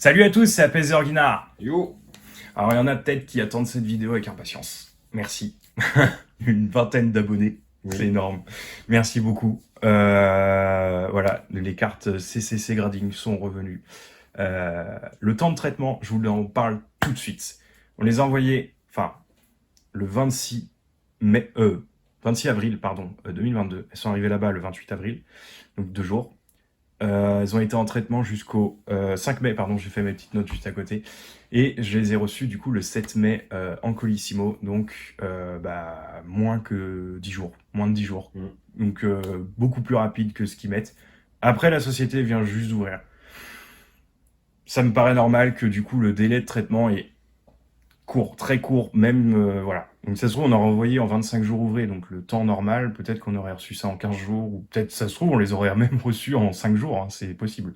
Salut à tous, c'est Apaisé Orguinard. Yo! Alors il y en a peut-être qui attendent cette vidéo avec impatience. Merci. Une vingtaine d'abonnés, c'est Oui. énorme. Merci beaucoup. Voilà, les cartes CCC Grading sont revenues. Le temps de traitement, je vous en parle tout de suite. On les a envoyés, le 26 avril, 2022. Elles sont arrivées là-bas le 28 avril, donc 2 jours. Elles ont été en traitement jusqu'au 5 mai, j'ai fait mes petites notes juste à côté. Et je les ai reçues du coup le 7 mai en Colissimo, donc moins que 10 jours, moins de 10 jours. Donc beaucoup plus rapide que ce qu'ils mettent. Après, la société vient juste d'ouvrir. Ça me paraît normal que du coup le délai de traitement est court, très court, même voilà. Donc ça se trouve on aurait envoyé en 25 jours ouvrés, donc le temps normal, peut-être qu'on aurait reçu ça en 15 jours, ou peut-être ça se trouve on les aurait même reçus en 5 jours, hein, c'est possible.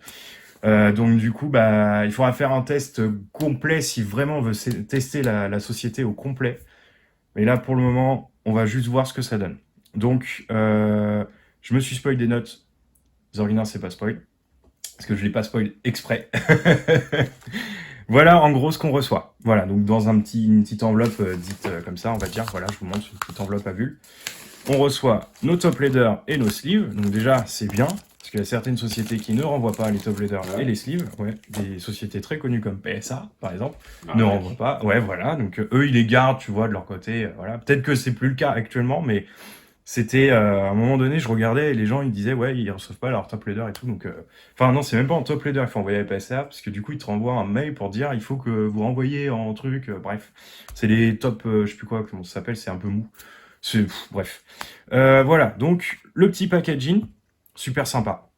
Donc du coup, il faudra faire un test complet si vraiment on veut tester la société au complet. Mais là, pour le moment, on va juste voir ce que ça donne. Donc, je me suis spoil des notes. Zorgina, c'est pas spoil. Parce que je l'ai pas spoil exprès. Voilà en gros ce qu'on reçoit. Voilà, donc dans une petite enveloppe dite comme ça, on va dire. Voilà, je vous montre une petite enveloppe à bulle. On reçoit nos top leaders et nos sleeves. Donc déjà, c'est bien. Parce qu'il y a certaines sociétés qui ne renvoient pas les top leaders et les sleeves. Ouais, des sociétés très connues comme PSA, par exemple, ne renvoient pas. Ouais, voilà. Donc eux, ils les gardent, tu vois, de leur côté. Voilà. Peut-être que c'est plus le cas actuellement, mais c'était à un moment donné, je regardais et les gens, ils disaient, ouais, ils reçoivent pas leur top leader et tout. Donc, non, c'est même pas en top leader, il faut envoyer à PSA, parce que du coup, ils te renvoient un mail pour dire, il faut que vous renvoyez en truc. Bref, c'est les top, je sais plus quoi, comment ça s'appelle, c'est un peu mou. Bref. Voilà, donc le petit packaging, super sympa.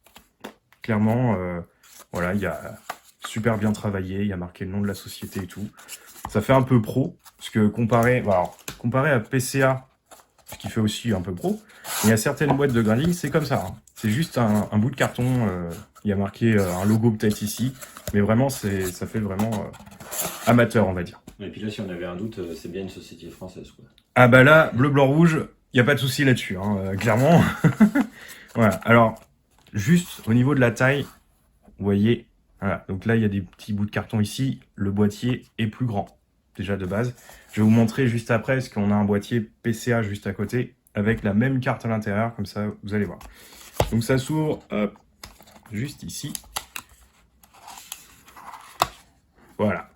Clairement, voilà, il y a super bien travaillé, il y a marqué le nom de la société et tout. Ça fait un peu pro, parce que comparé à PCA, ce qui fait aussi un peu pro, il y a certaines boîtes de grinding, c'est comme ça. Hein. C'est juste un bout de carton, il y a marqué un logo peut-être ici, mais vraiment, ça fait vraiment amateur, on va dire. Et puis là, si on avait un doute, c'est bien une société française, quoi. Ah bah là, bleu, blanc, rouge, il n'y a pas de souci là-dessus, hein, clairement. Voilà, alors, juste au niveau de la taille, vous voyez, voilà, donc là, il y a des petits bouts de carton ici, le boîtier est plus grand, déjà de base. Je vais vous montrer juste après, parce qu'on a un boîtier PCA juste à côté, avec la même carte à l'intérieur, comme ça, vous allez voir. Donc ça s'ouvre, hop, juste ici. Voilà,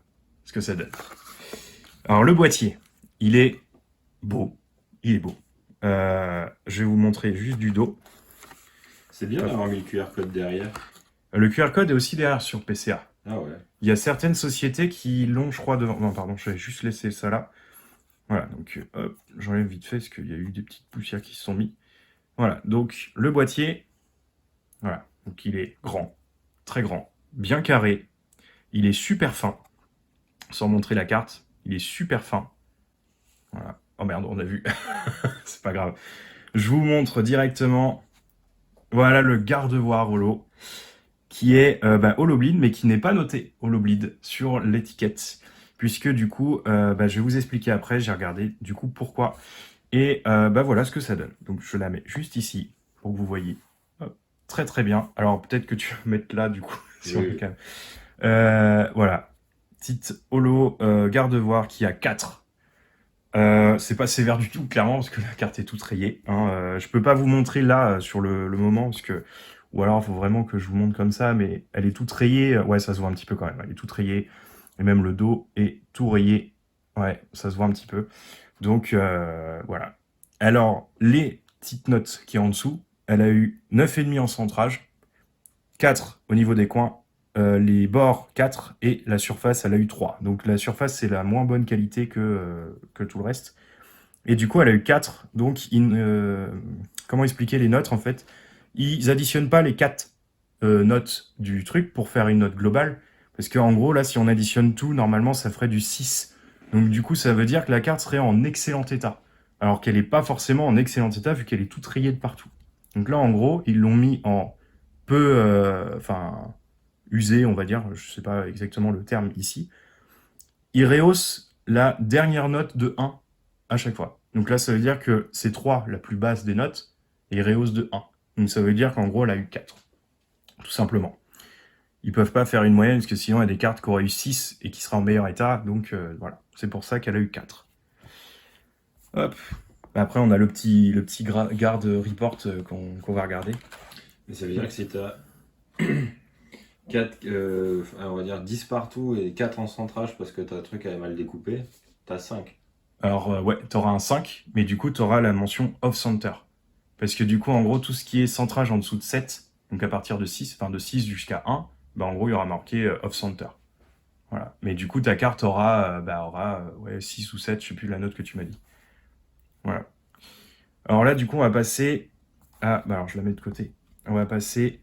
ce que ça donne. Alors le boîtier, il est beau, il est beau. Je vais vous montrer juste du dos. C'est bien d'avoir mis le QR code derrière. Le QR code est aussi derrière sur PCA. Ah ouais. Il y a certaines sociétés qui l'ont, je crois, devant. Non, pardon, je vais juste laisser ça là. Voilà, donc hop, j'enlève vite fait parce qu'il y a eu des petites poussières qui se sont mis. Voilà, donc le boîtier, voilà, donc il est grand, très grand, bien carré. Il est super fin, sans montrer la carte, il est super fin. Voilà. Oh merde, on a vu. C'est pas grave. Je vous montre directement. Voilà le garde-voire holo, qui est holo bleed, mais qui n'est pas noté holo bleed sur l'étiquette. Puisque du coup, je vais vous expliquer après, j'ai regardé du coup pourquoi. Et voilà ce que ça donne. Donc je la mets juste ici, pour que vous voyez. Hop. Très très bien. Alors peut-être que tu vas mettre là du coup, si on est calme. Voilà. Petite holo garde-voire qui a 4. C'est pas sévère du tout, clairement, parce que la carte est toute rayée. Hein. Je peux pas vous montrer là, sur le moment, parce que... Ou alors, il faut vraiment que je vous montre comme ça, mais elle est toute rayée. Ouais, ça se voit un petit peu quand même. Elle est toute rayée. Et même le dos est tout rayé. Ouais, ça se voit un petit peu. Donc, voilà. Alors, les petites notes qui est en dessous, elle a eu 9,5 en centrage, 4 au niveau des coins, les bords 4 et la surface, elle a eu 3. Donc, la surface, c'est la moins bonne qualité que tout le reste. Et du coup, elle a eu 4. Donc, comment expliquer les notes, en fait? Ils additionnent pas les 4 notes du truc pour faire une note globale. Parce qu'en gros, là, si on additionne tout, normalement, ça ferait du 6. Donc, du coup, ça veut dire que la carte serait en excellent état. Alors qu'elle n'est pas forcément en excellent état, vu qu'elle est toute rayée de partout. Donc là, en gros, ils l'ont mis en peu... usé, on va dire. Je sais pas exactement le terme ici. Ils rehaussent la dernière note de 1 à chaque fois. Donc là, ça veut dire que c'est 3 la plus basse des notes, et ils rehaussent de 1. Donc ça veut dire qu'en gros, elle a eu 4. Tout simplement. Ils peuvent pas faire une moyenne, parce que sinon, il y a des cartes qui auraient eu 6 et qui seraient en meilleur état. Donc, voilà. C'est pour ça qu'elle a eu 4. Hop. Après, on a le petit garde report qu'on va regarder. Mais ça veut dire que si t'as 4, on va dire 10 partout et 4 en centrage parce que ta truc est mal découpé, t'as 5. Alors, ouais, t'auras un 5, mais du coup, t'auras la mention off-center. Parce que du coup, en gros, tout ce qui est centrage en dessous de 7, donc à partir de 6, enfin de 6 jusqu'à 1, bah en gros, il y aura marqué off-center. Voilà. Mais du coup, ta carte aura, ouais, 6 ou 7, je sais plus la note que tu m'as dit. Voilà. Alors là, du coup, on va passer à... Bah alors, je la mets de côté. On va passer...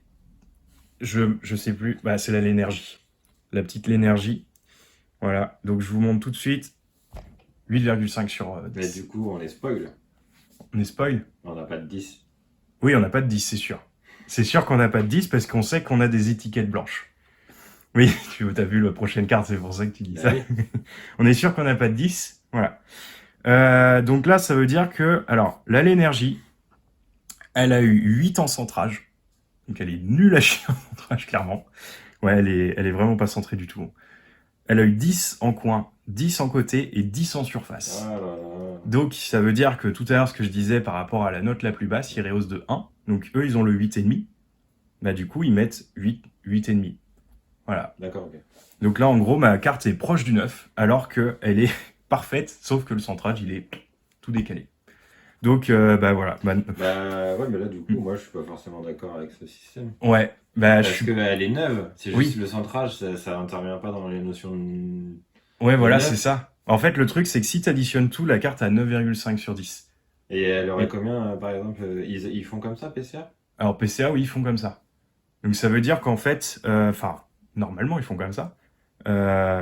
Je sais plus. Bah, c'est l'énergie. La petite l'énergie. Voilà. Donc, je vous montre tout de suite. 8,5 sur 10. Mais du coup, on les spoil. On est spoil? On n'a pas de 10. Oui, on n'a pas de 10, c'est sûr. C'est sûr qu'on n'a pas de 10 parce qu'on sait qu'on a des étiquettes blanches. Oui, tu as vu la prochaine carte, c'est pour ça que tu dis Bah ça. oui. On est sûr qu'on n'a pas de 10. Voilà. Donc là, ça veut dire que... Alors, là, l'énergie, elle a eu 8 en centrage. Donc elle est nulle à chier en centrage, clairement. Ouais, elle est vraiment pas centrée du tout. Elle a eu 10 en coin, 10 en côté et 10 en surface. Ah là là. Donc ça veut dire que tout à l'heure, ce que je disais par rapport à la note la plus basse, ils rehaussent de 1. Donc eux, ils ont le 8,5. Bah du coup, ils mettent 8, 8,5. Voilà. D'accord, ok. Donc là, en gros, ma carte est proche du 9, alors qu'elle est parfaite, sauf que le centrage, il est tout décalé. Donc, bah voilà. Bah ouais, mais là, du coup, moi, je suis pas forcément d'accord avec ce système. Ouais, bah je Parce suis... qu'elle est neuve. C'est Oui. juste le centrage, ça intervient pas dans les notions de... Ouais, voilà, neuf. c'est ça. En fait, le truc, c'est que si tu additionnes tout, la carte a 9,5 sur 10. Et elle aurait Oui. combien, par exemple, ils font comme ça, PCA? Alors, PCA, oui, ils font comme ça. Donc, ça veut dire qu'en fait, enfin, normalement, ils font comme ça.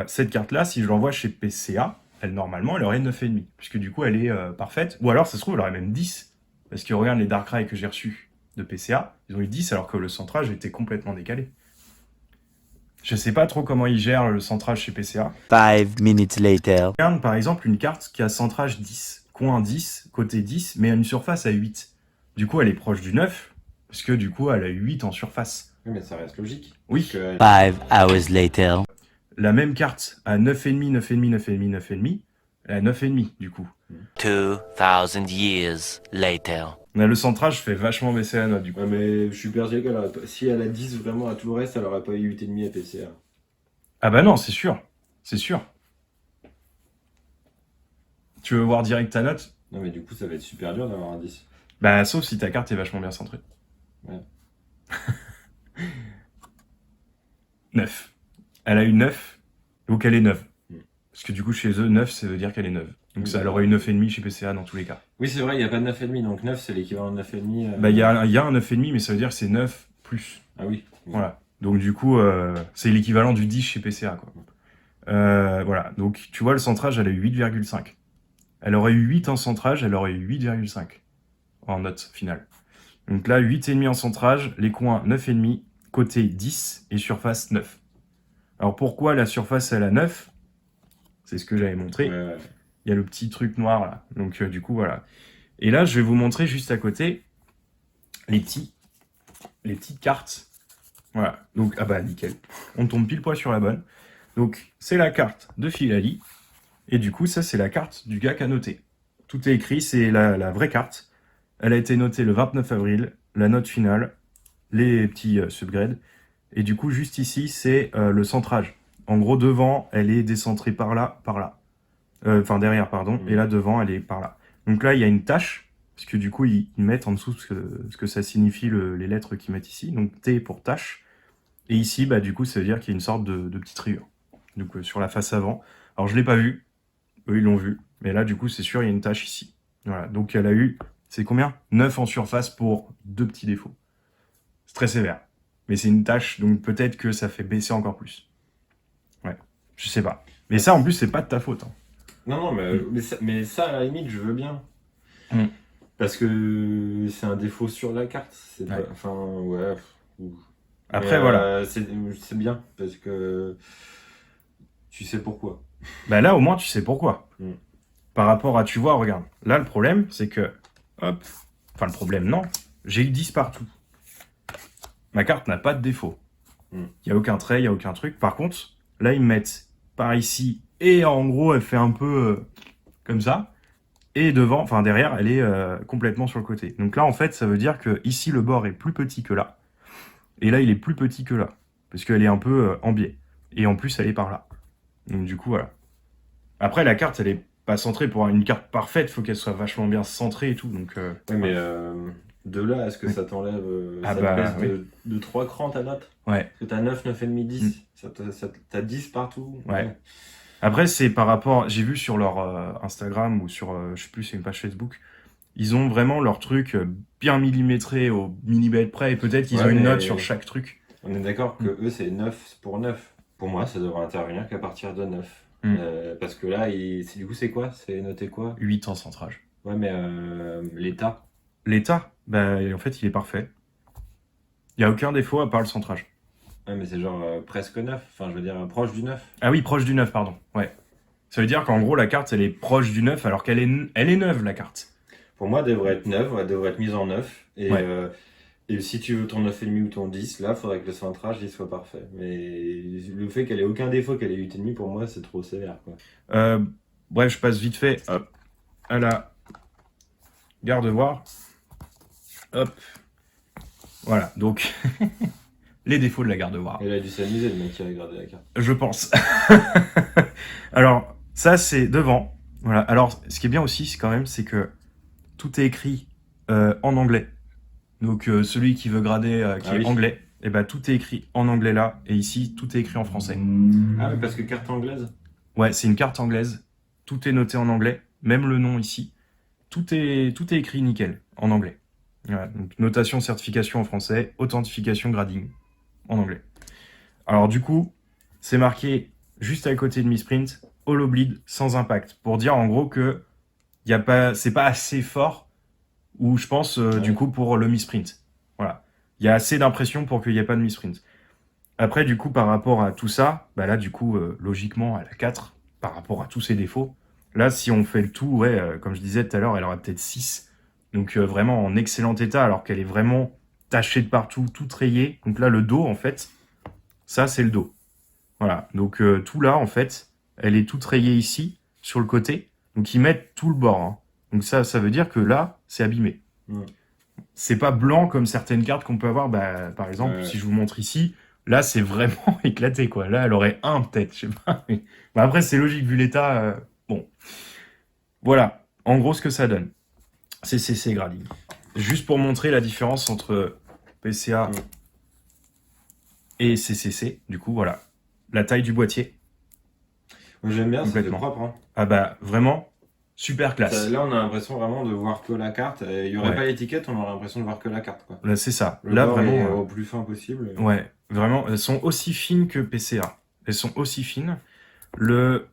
Cette carte-là, si je l'envoie chez PCA, normalement, elle aurait 9,5. Puisque du coup, elle est parfaite. Ou alors, ça se trouve, elle aurait même 10. Parce que regarde les Darkrai que j'ai reçus de PCA, ils ont eu 10 alors que le centrage était complètement décalé. Je sais pas trop comment ils gèrent le centrage chez PCA. 5 minutes later. Regarde par exemple une carte qui a centrage 10, coin 10, côté 10, mais une surface à 8. Du coup, elle est proche du 9, parce que du coup, elle a 8 en surface. Oui, mais ça reste logique. Oui. Parce que 5 hours later. La même carte à 9,5, 9,5, 9,5, 9,5, elle a 9,5 du coup. 2000 years later. On a le centrage fait vachement baisser la note du coup. Ouais, mais je suis persuadé qu'elle aurait pas... Si elle a 10 vraiment à tout le reste, elle aurait pas eu 8,5 à PCA. Ah bah non, c'est sûr. C'est sûr. Tu veux voir direct ta note? Non, mais du coup, ça va être super dur d'avoir un 10. Bah sauf si ta carte est vachement bien centrée. Ouais. 9. Elle a eu 9, donc elle est 9. Mm. Parce que du coup, chez eux, 9, ça veut dire qu'elle est 9. Donc Oui, ça, elle bah, aurait eu 9,5 chez PCA dans tous les cas. Oui, c'est vrai, il n'y a pas de 9,5, donc 9, c'est l'équivalent de 9,5. Bah, il y a un 9,5, mais ça veut dire que c'est 9 plus. Ah oui. Voilà. Donc, du coup, c'est l'équivalent du 10 chez PCA, quoi. Voilà. Donc, tu vois, le centrage, elle a eu 8,5. Elle aurait eu 8 en centrage, elle aurait eu 8,5 en note finale. Donc là, 8,5 en centrage, les coins 9,5, côté 10 et surface 9. Alors, pourquoi la surface, elle a 9? C'est ce que j'avais montré. Ouais. Il y a le petit truc noir là. Donc du coup voilà. Et là je vais vous montrer juste à côté les petites cartes. Voilà. Donc ah bah nickel. On tombe pile poil sur la bonne. Donc c'est la carte de Philali. Et du coup ça c'est la carte du gars qui a noté. Tout est écrit, c'est la vraie carte. Elle a été notée le 29 avril. La note finale, les petits subgrades. Et du coup juste ici c'est le centrage. En gros devant elle est décentrée par là, par là. Enfin derrière, pardon, et là devant, elle est par là. Donc là, il y a une tâche, parce que du coup, ils mettent en dessous ce que ça signifie les lettres qu'ils mettent ici. Donc T pour tâche. Et ici, bah du coup, ça veut dire qu'il y a une sorte de petite rayure. Donc sur la face avant. Alors je l'ai pas vu, eux ils l'ont vu, mais là du coup, c'est sûr, il y a une tâche ici. Voilà, donc elle a eu, c'est combien? 9 en surface pour 2 petits défauts. C'est très sévère. Mais c'est une tâche, donc peut-être que ça fait baisser encore plus. Ouais, je sais pas. Mais ça, en plus, c'est pas de ta faute. Hein. Non, mais ça, à la limite, je veux bien. Mm. Parce que c'est un défaut sur la carte. C'est Ouais. pas... Enfin, ouais. Après, Mais, voilà. C'est bien, parce que tu sais pourquoi. Bah là, au moins, tu sais pourquoi. Mm. Par rapport à, tu vois, regarde. Là, le problème, c'est que, hop, enfin, le problème, non. J'ai eu 10 partout. Ma carte n'a pas de défaut. Mm. Il n'y a aucun trait, il n'y a aucun truc. Par contre, là, ils me mettent par ici, et en gros, elle fait un peu comme ça. Et devant, enfin derrière, elle est complètement sur le côté. Donc là, en fait, ça veut dire que ici, le bord est plus petit que là. Et là, il est plus petit que là. Parce qu'elle est un peu en biais. Et en plus, elle est par là. Donc du coup, voilà. Après, la carte, elle est pas centrée. Pour avoir une carte parfaite, il faut qu'elle soit vachement bien centrée et tout. Donc, Ouais, mais de là, est-ce que Oui. ça t'enlève. Ah Ça bah, te baisse oui. de 3 crans ta note? Ouais. Parce que t'as 9, 9,5, 10. Mm. T'as 10 partout. Ouais. Après, c'est par rapport... J'ai vu sur leur Instagram ou sur, je sais plus, c'est une page Facebook. Ils ont vraiment leur truc bien millimétré au millimètre près. Et peut-être qu'ils Ouais, ont une mais- note sur chaque truc. On est d'accord que eux, c'est 9 pour 9. Pour moi, ça devrait intervenir qu'à partir de 9. Mm. Parce que là, du coup, c'est quoi? C'est noté quoi? 8 en centrage. Ouais, mais l'état. L'état, bah, en fait, il est parfait. Il n'y a aucun défaut à part le centrage. Ouais, mais c'est genre presque 9. Enfin, je veux dire, proche du 9. Ah oui, proche du 9, pardon. Ouais. Ça veut dire qu'en gros, la carte, elle est proche du 9 alors qu'elle est, elle est neuve, la carte. Pour moi, elle devrait être 9. Elle devrait être mise en 9. Ouais. Et si tu veux ton 9,5 ou ton 10, là, il faudrait que le centrage il soit parfait. Mais le fait qu'elle ait aucun défaut, qu'elle ait 8,5, pour moi, c'est trop sévère, quoi. Bref, je passe vite fait hop, à la garde-voir. Hop. Voilà, donc les défauts de la garde-voir. Il a dû s'amuser, le mec qui a regardé la carte. Je pense. Alors, ça, c'est devant. Voilà. Alors, ce qui est bien aussi, c'est quand même, c'est que tout est écrit en anglais. Donc, celui qui veut grader, qui Ah est oui. anglais, et ben tout est écrit en anglais là. Et ici, tout est écrit en français. Ah oui, parce que carte anglaise. Ouais, c'est une carte anglaise. Tout est noté en anglais. Même le nom ici. Tout est écrit nickel en anglais. Voilà. Donc, notation, certification en français. Authentification, grading en anglais. Alors, du coup, c'est marqué juste à côté de Misprint, Hollow Bleed sans impact. Pour dire en gros que y a pas, c'est pas assez fort, ou je pense, du coup, pour le Misprint. Voilà. Il y a assez d'impression pour qu'il n'y ait pas de Misprint. Après, du coup, par rapport à tout ça, bah là, du coup, logiquement, à la 4, par rapport à tous ses défauts, là, si on fait le tout, ouais, comme je disais tout à l'heure, elle aurait peut-être 6. Donc, vraiment en excellent état, alors qu'elle est vraiment tachée de partout, toute rayée. Donc là, le dos, en fait, ça, c'est le dos. Voilà. Donc, tout là, en fait, elle est toute rayée ici, sur le côté. Donc, ils mettent tout le bord. Hein. Donc, ça veut dire que là, c'est abîmé. Mm. C'est pas blanc comme certaines cartes qu'on peut avoir. Bah, par exemple, Ouais. si je vous montre ici, là, c'est vraiment éclaté, quoi. Là, elle aurait un, peut-être, je sais pas. Mais... Bah, après, c'est logique, vu l'état. Bon. Voilà. En gros, ce que ça donne. CCC grading. Juste pour montrer la différence entre PCA Mm. et CCC. Du coup, voilà. La taille du boîtier. Moi, j'aime bien, c'est Complètement. propre. Hein. Ah bah, vraiment, super classe. Là, on a l'impression vraiment de voir que la carte. Il n'y aurait Ouais. pas l'étiquette, on aurait l'impression de voir que la carte, quoi. Là, c'est ça. Le Là, bord est vraiment. au plus fin possible. Ouais, vraiment, elles sont aussi fines que PCA. Elles sont aussi fines. Le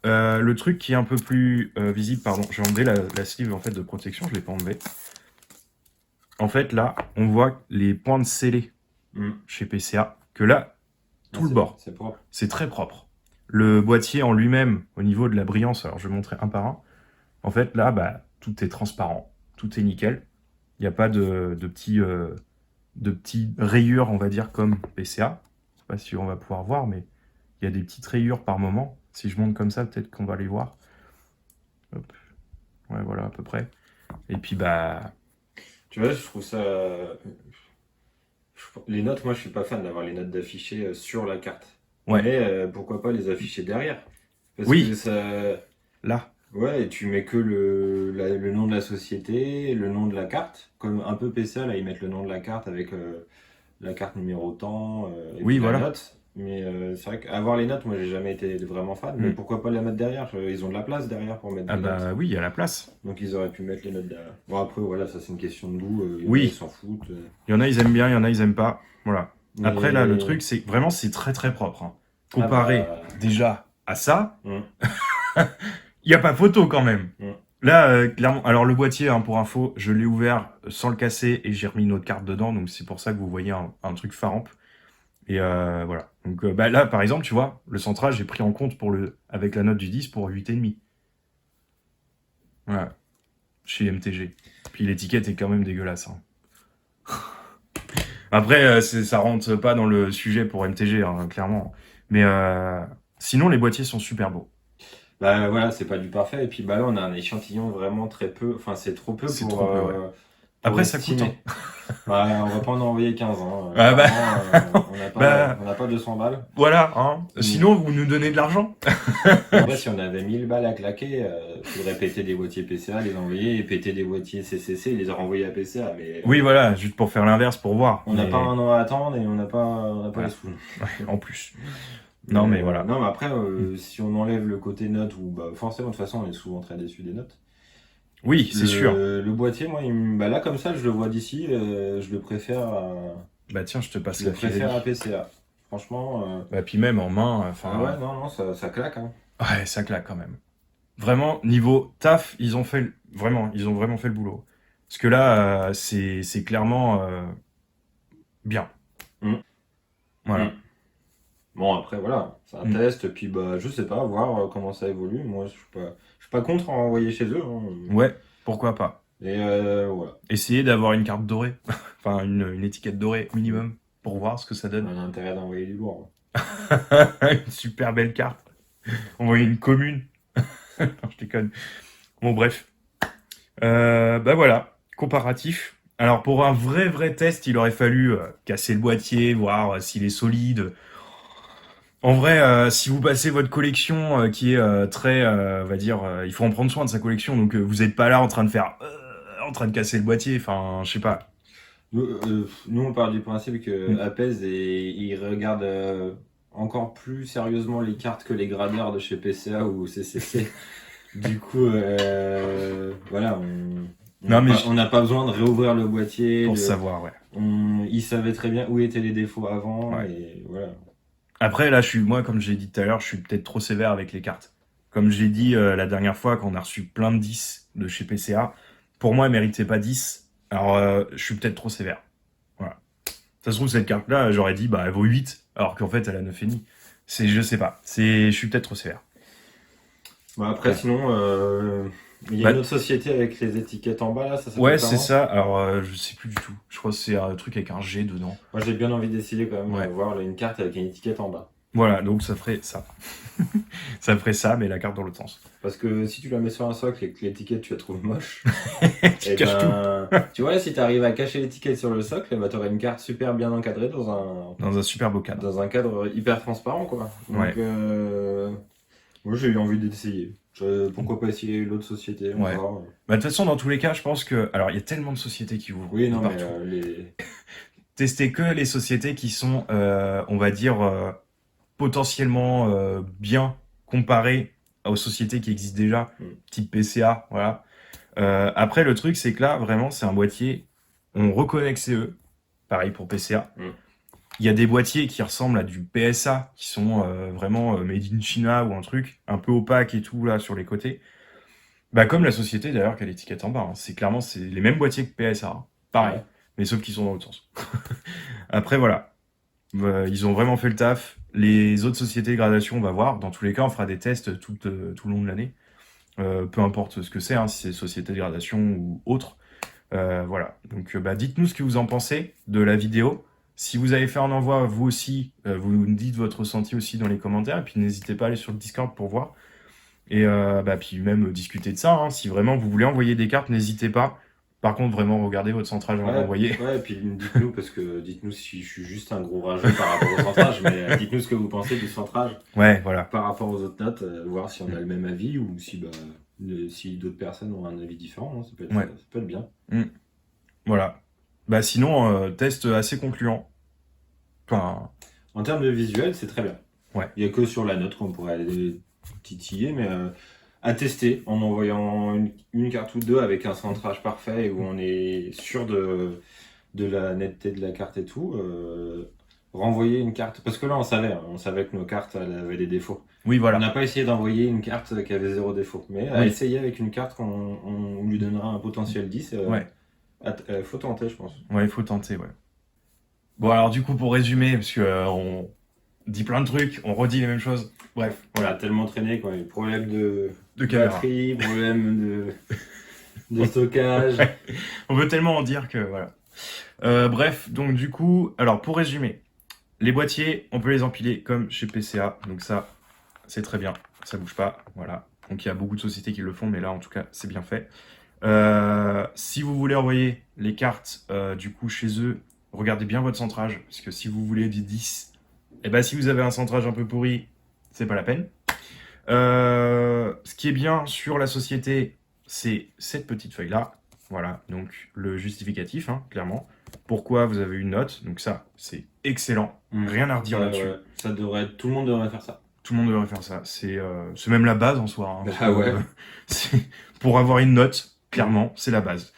truc qui est un peu plus visible, pardon, j'ai enlevé la sleeve en fait, de protection, je ne l'ai pas enlevé. En fait, là, on voit les pointes scellées Mm. chez PCA, que là, tout le bord, C'est propre. c'est très propre. Le boîtier en lui-même, au niveau de la brillance, alors je vais montrer un par un. En fait, là, bah, tout est transparent, tout est nickel. Il n'y a pas de petites rayures, on va dire, comme PCA. Je sais pas si on va pouvoir voir, mais il y a des petites rayures par moment. Si je monte comme ça, peut-être qu'on va les voir. Hop. Ouais, voilà, à peu près. Et puis, bah... Tu vois, je trouve ça. Les notes, moi, je suis pas fan d'avoir les notes d'afficher sur la carte. Ouais. Mais pourquoi pas les afficher derrière? Parce Oui. que ça. Là. Ouais, et tu mets que le nom de la société, le nom de la carte. Comme un peu PCA, là, ils mettent le nom de la carte avec la carte numéro tant et Oui, puis la voilà. note. Mais c'est vrai qu'avoir les notes, moi, j'ai jamais été vraiment fan. Mais pourquoi pas les mettre derrière? Ils ont de la place derrière pour mettre Ah des notes. bah oui, il y a la place. Donc ils auraient pu mettre les notes derrière. Bon, après, voilà, ça c'est une question de goût. Oui. Ils s'en foutent. Il y en a, ils aiment bien, il y en a, ils aiment pas. Voilà. Mais- Après, là, le truc, c'est vraiment, c'est très très propre. Hein. Comparé Ah bah. déjà à ça, Mm. il n'y a pas photo quand même. Mm. Là, clairement, alors le boîtier, hein, pour info, je l'ai ouvert sans le casser et j'ai remis une autre carte dedans, donc c'est pour ça que vous voyez un truc farampe. Et voilà. Donc bah, là, par exemple, tu vois, le centrage, j'ai pris en compte avec la note du 10 pour 8,5. Voilà. Chez MTG. Puis l'étiquette est quand même dégueulasse. Hein. Après, ça rentre pas dans le sujet pour MTG, hein, clairement. Mais sinon, les boîtiers sont super beaux. Bah voilà, c'est pas du parfait. Et puis bah là, on a un échantillon vraiment très peu. Enfin, c'est trop peu C'est pour, trop peu, ouais. pour Après, ça coûte, estimer. Bah, on va pas en envoyer 15 ans. Ah bah, On bah, n'a pas 200 balles. voilà, hein. Mm. Sinon, vous nous donnez de l'argent. En vrai, si on avait 1000 balles à claquer, faudrait péter des boîtiers PCA, les envoyer, et péter des boîtiers CCC et les renvoyer à PCA. Mais Oui, voilà, juste pour faire l'inverse, pour voir. on n'a Mais pas un an à attendre et on n'a pas voilà. les sous. Ouais, en plus. Non, mais voilà. Non, mais après, si on enlève le côté notes, ou bah, forcément, de toute façon, on est souvent très déçu des notes. Oui, c'est sûr. Le boîtier, moi, bah, là, comme ça, je le vois d'ici, je le préfère Bah tiens, je te passe je le la préfère à Fidelity. PCA. Franchement, Bah puis même en main, enfin, ah ouais, non, ça claque. Hein. ouais, ça claque quand même. Vraiment, niveau taf, ils ont vraiment fait le boulot. Parce que là, c'est clairement bien. Mm. Voilà. Mm. Bon, après, voilà, c'est un Mm. test, puis bah, je sais pas, voir comment ça évolue. Moi, je suis pas contre en envoyer chez eux. Hein. Ouais, pourquoi pas. Et voilà, Essayez d'avoir une carte dorée, enfin une étiquette dorée minimum, pour voir ce que ça on donne. a intérêt d'envoyer du lourd. Une super belle carte. Envoyer une commune. Non, je déconne. Bon, bref. Bah voilà, comparatif. Alors pour un vrai test, il aurait fallu casser le boîtier, voir s'il est solide. En vrai, si vous passez votre collection qui est très, on va dire, il faut en prendre soin de sa collection, donc vous n'êtes pas là en train de faire, en train de casser le boîtier, enfin, je sais pas. Nous, on part du principe que Mm. Apez, il regarde encore plus sérieusement les cartes que les gradeurs de chez PCA ou CCC. Du coup, voilà, Non mais on n'a pas besoin de réouvrir le boîtier. pour savoir, ouais. Il savait très bien où étaient les défauts avant. Ouais. Et voilà. Après là, moi, comme j'ai dit tout à l'heure, je suis peut-être trop sévère avec les cartes. Comme j'ai dit la dernière fois, quand on a reçu plein de 10 de chez PCA, pour moi, elle méritait pas 10. Alors, je suis peut-être trop sévère. Voilà. Ça se trouve, cette carte-là, j'aurais dit, bah, elle vaut 8, alors qu'en fait, elle a 9,5. Je sais pas. Je suis peut-être trop sévère. Bah, après, Ouais. sinon, il y a Bah, une autre société avec les étiquettes en bas là, ça s'appelle ouais, c'est comment? ça. Alors, je sais plus du tout. Je crois que c'est un truc avec un G dedans. Moi, j'ai bien envie d'essayer quand même Ouais. de voir là, une carte avec une étiquette en bas. Voilà, donc ça ferait ça. Ça ferait ça, mais la carte dans l'autre sens. Parce que si tu la mets sur un socle et que l'étiquette tu la trouves moche, Tu et caches tout tu vois, si tu arrives à cacher l'étiquette sur le socle, bah, tu aurais une carte super bien encadrée dans un super beau cadre. dans un cadre hyper transparent, quoi. Donc, Ouais. moi, j'ai eu envie d'essayer. Pourquoi pas essayer l'autre société, on va Ouais. voir. Bah, de toute façon, dans tous les cas, je pense que. Alors, il y a tellement de sociétés qui ouvrent Oui, de non, mais partout. Testez que les sociétés qui sont, on va dire, potentiellement bien comparées aux sociétés qui existent déjà, Mm. type PCA, voilà. Après, le truc, c'est que là, vraiment, c'est un boîtier, on reconnaît que c'est eux. Pareil pour PCA. Mm. Il y a des boîtiers qui ressemblent à du PSA, qui sont vraiment made in China ou un truc un peu opaque et tout, là, sur les côtés. Bah, comme la société, d'ailleurs, qui a l'étiquette en bas. Hein. C'est les mêmes boîtiers que PSA. Hein. Pareil. Ouais. Mais sauf qu'ils sont dans l'autre sens. Après, voilà. Ils ont vraiment fait le taf. Les autres sociétés de gradation, on va voir. Dans tous les cas, on fera des tests tout le long de l'année. Peu importe ce que c'est, hein, si c'est société de gradation ou autre. Voilà. Donc, bah, dites-nous ce que vous en pensez de la vidéo. Si vous avez fait un envoi, vous aussi, vous nous dites votre ressenti aussi dans les commentaires. Et puis, n'hésitez pas à aller sur le Discord pour voir. Et bah, puis même discuter de ça. Hein. Si vraiment vous voulez envoyer des cartes, n'hésitez pas. Par contre, vraiment, regardez votre centrage avant d'envoyer. Ouais, et puis dites-nous, parce que dites-nous si je suis juste un gros rageux par rapport au centrage, mais dites-nous ce que vous pensez du centrage Ouais, voilà. par rapport aux autres notes, voir si on a le même avis ou si, si d'autres personnes ont un avis différent, hein, ça peut être bien. Voilà. Bah sinon, test assez concluant. Enfin, En termes de visuel, c'est très bien. Ouais. Il n'y a que sur la note qu'on pourrait aller titiller, mais à tester en envoyant une carte ou deux avec un centrage parfait et où on est sûr de la netteté de la carte et tout. Renvoyer une carte, parce que là on savait que nos cartes elles avaient des défauts. oui, On voilà. n'a pas essayé d'envoyer une carte qui avait zéro défaut, mais à Oui. essayer avec une carte qu'on lui donnera un potentiel 10, Ouais. faut tenter, je pense. Ouais, il faut tenter, ouais. Bon, alors du coup, pour résumer, parce que on dit plein de trucs, on redit les mêmes choses. Bref, On a voilà. tellement traîné, quoi. Problème de caméra. batterie, problème de stockage. On veut tellement en dire que voilà. Bref, donc du coup, alors pour résumer, les boîtiers, on peut les empiler comme chez PCA, donc ça, c'est très bien, ça bouge pas, voilà. Donc il y a beaucoup de sociétés qui le font, mais là en tout cas, c'est bien fait. Si vous voulez envoyer les cartes du coup chez eux, regardez bien votre centrage, parce que si vous voulez des 10, et ben si vous avez un centrage un peu pourri, c'est pas la peine. Ce qui est bien sur la société, c'est cette petite feuille-là. Voilà, donc le justificatif, hein, clairement. Pourquoi vous avez une note, donc ça, c'est excellent. Rien à redire là-dessus. Ouais. Ça devrait, tout le monde devrait faire ça. Tout le monde devrait faire ça. C'est même la base en soi. Hein, Ah ouais. Pour avoir une note, clairement, c'est la base.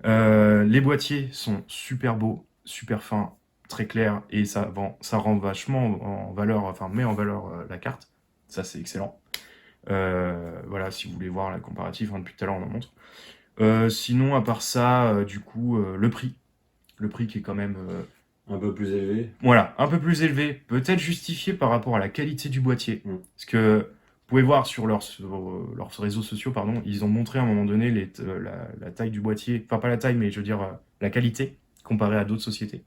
Les boîtiers sont super beaux, super fins, très clairs, et ça rend vachement en valeur, enfin met en valeur la carte. Ça, c'est excellent. Voilà, si vous voulez voir la comparative, hein, depuis tout à l'heure, on en montre. Sinon, à part ça, du coup, le prix. Le prix qui est quand même... Un peu plus élevé. Voilà, un peu plus élevé, peut-être justifié par rapport à la qualité du boîtier. Mm. Parce que vous pouvez voir sur leurs réseaux sociaux, pardon, ils ont montré à un moment donné la taille du boîtier, enfin pas la taille, mais je veux dire la qualité comparée à d'autres sociétés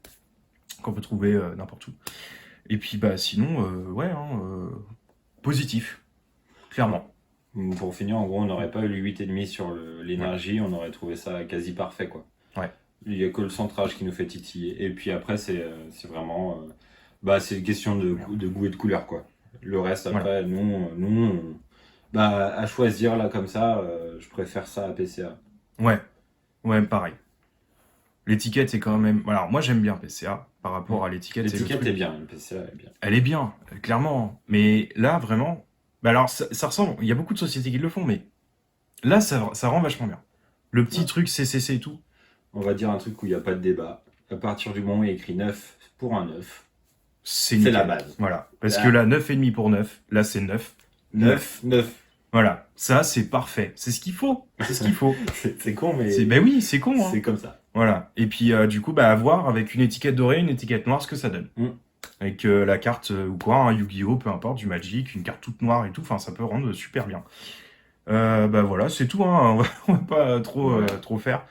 qu'on peut trouver n'importe où. Et puis bah sinon, ouais, positif, clairement. Pour finir, en gros, on n'aurait pas eu le 8,5 sur l'énergie, on aurait trouvé ça quasi parfait, quoi. Ouais. Il n'y a que le centrage qui nous fait titiller. Et puis après, c'est vraiment... c'est une question de goût et de couleur, quoi. Le reste, après, nous à choisir, là, comme ça, je préfère ça à PCA. Ouais, pareil. L'étiquette est quand même... Alors, moi, j'aime bien PCA par rapport à l'étiquette. L'étiquette est bien, le PCA est bien. Elle est bien, clairement. Mais là, vraiment... Bah alors, ça ressemble... Il y a beaucoup de sociétés qui le font, mais là, ça rend vachement bien. Le petit truc CCC et tout. On va dire un truc où il n'y a pas de débat. À partir du moment où il y a écrit 9 pour un 9, c'est la base. Voilà. Parce que là, 9,5 pour 9, là, c'est 9. 9. Voilà. Ça, c'est parfait. C'est ce qu'il faut. C'est ce qu'il faut. C'est con, mais... Ben oui, c'est con. Hein. C'est comme ça. Voilà. Et puis, du coup, à voir avec une étiquette dorée, une étiquette noire, ce que ça donne. Avec la carte ou quoi, un Yu-Gi-Oh, peu importe, du Magic, une carte toute noire et tout. Enfin, ça peut rendre super bien. Voilà, c'est tout. Hein. On va pas trop faire.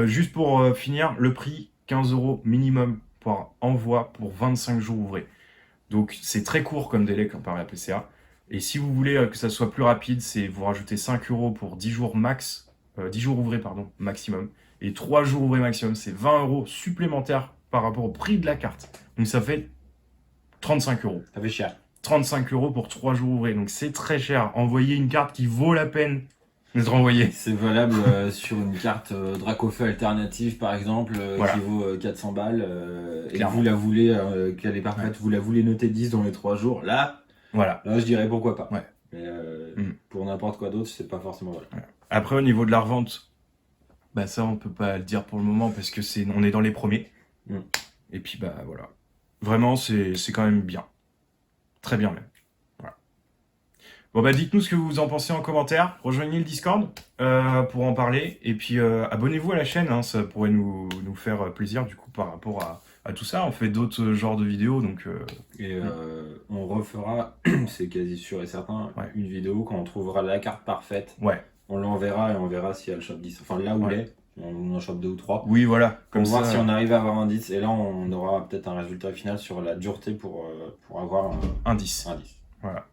Juste pour finir, le prix, 15 € minimum pour envoi pour 25 jours ouvrés. Donc c'est très court comme délai comparé à PCA. Et si vous voulez que ça soit plus rapide, c'est vous rajoutez 5 € pour 10 jours max, 10 jours ouvrés pardon, maximum. Et 3 jours ouvrés maximum, c'est 20 € supplémentaires par rapport au prix de la carte. Donc ça fait 35 €. Ça fait cher. 35 € pour 3 jours ouvrés. Donc c'est très cher. Envoyer une carte qui vaut la peine d'être envoyée. C'est valable sur une carte Dracofeu alternative par exemple, qui vaut 400 balles. Et vous la voulez, qu'elle est parfaite, vous la voulez noter 10 dans les 3 jours. Là, je dirais pourquoi pas. Ouais. Mais pour n'importe quoi d'autre, c'est pas forcément valable. Ouais. Après, au niveau de la revente, ça on peut pas le dire pour le moment parce que on est dans les premiers. Et puis voilà. Vraiment, c'est quand même bien. Très bien même. Voilà. Bon dites-nous ce que vous en pensez en commentaire. Rejoignez le Discord pour en parler. Et puis abonnez-vous à la chaîne, hein, ça pourrait nous faire plaisir du coup par rapport à tout ça. On fait d'autres genres de vidéos. Donc, on refera, c'est quasi sûr et certain, une vidéo quand on trouvera la carte parfaite. Ouais. On l'enverra et on verra si elle chope 10. Enfin là où elle est, on en chope 2 ou 3. Oui, voilà. Comme pour voir si on arrive à avoir un 10. Et là, on aura peut-être un résultat final sur la dureté pour avoir un 10. Voilà.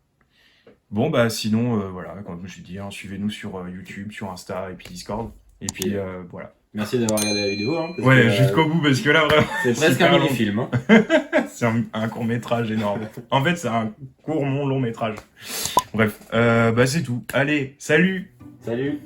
Bon, sinon, voilà, comme je dis, suivez-nous sur YouTube, sur Insta et puis Discord. Et puis, voilà. Merci d'avoir regardé la vidéo. Hein, jusqu'au bout, parce que là, vraiment... C'est presque un mini-film. Hein. C'est un court-métrage énorme. En fait, c'est un long métrage. Bref, c'est tout. Allez, salut! Salut!